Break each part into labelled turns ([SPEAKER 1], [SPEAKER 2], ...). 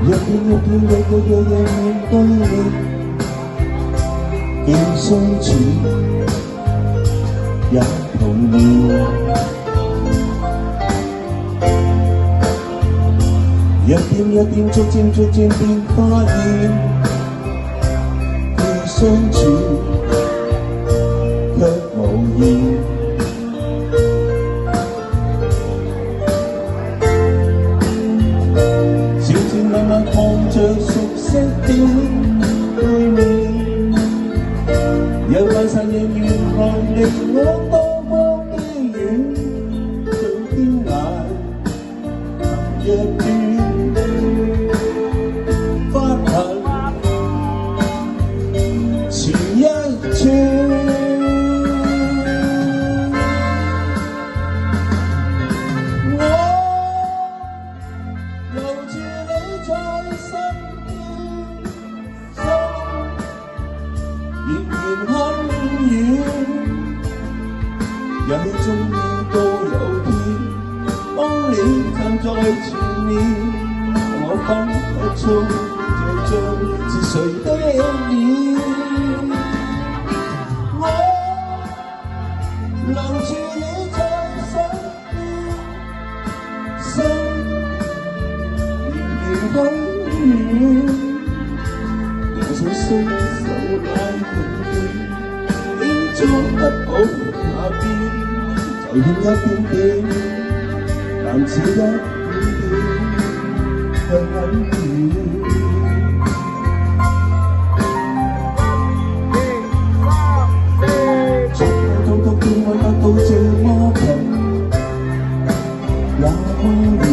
[SPEAKER 1] 一天一天日日夜夜面對你，竟相處也童年。一點一點逐漸便發現，既相處卻無言。慢看着熟悉的對面，有晚上仍然看離我多麼的遠，最驚訝一段發痕前一寸。仍然很遠，也終於都有天，當你站在前面，我分不出這張是誰的臉。我留住你在身邊，心仍然很遠。我想伸手拉緊你，竟捉不到那邊，就欠一點點，但只一點點，卻很遠。從來痛痛見我得到這麼近，那麼遠，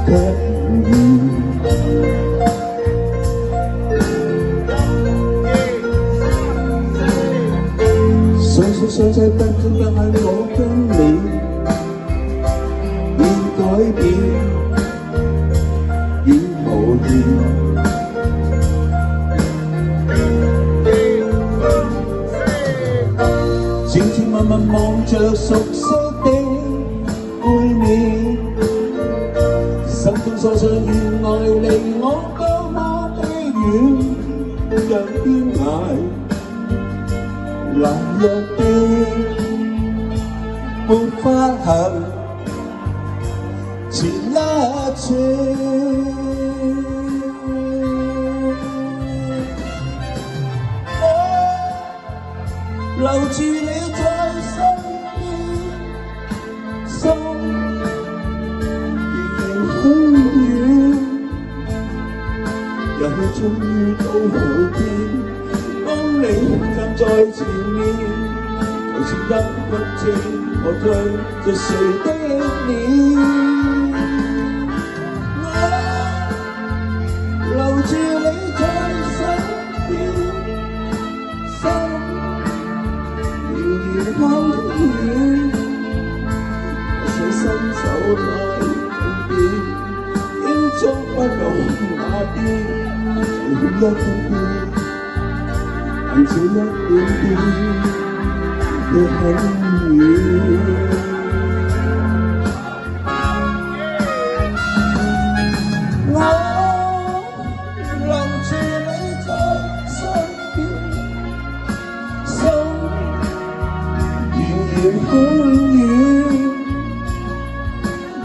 [SPEAKER 1] 卻唔遠。相識不經不係我跟你已改變，已無言。千萬望着熟悉的背面，心中所想原來離我多麼的遠，像天涯。那一邊沒法行前一寸，我留住你在身邊，心仍然很遠，也許終於都有天。當你站在前面，就算得不清我對着誰的臉，我留住你在身邊，心仍然很遠。我想伸手拉緊點，竟捉不到那邊，就欠一點點。但這一點點也很遠。我留住你在身邊，心仍然很遠，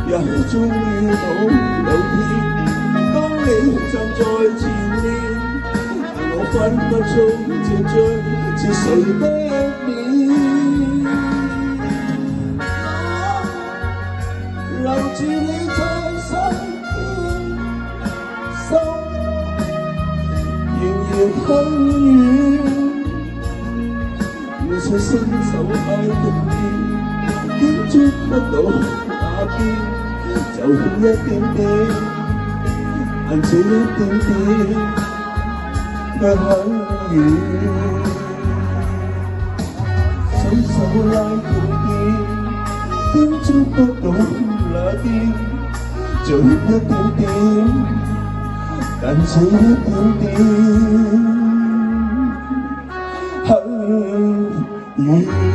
[SPEAKER 1] 也終於都有天，當你站在前面。我分不出這張是誰的臉，我留住你在身邊，心仍然很遠。我想伸手拉緊你，竟捉不到那邊，就欠一點點，但這一點點。卻很遠，伸手拉緊點，竟捉不到那邊，就欠一點點，但這一點點很遠。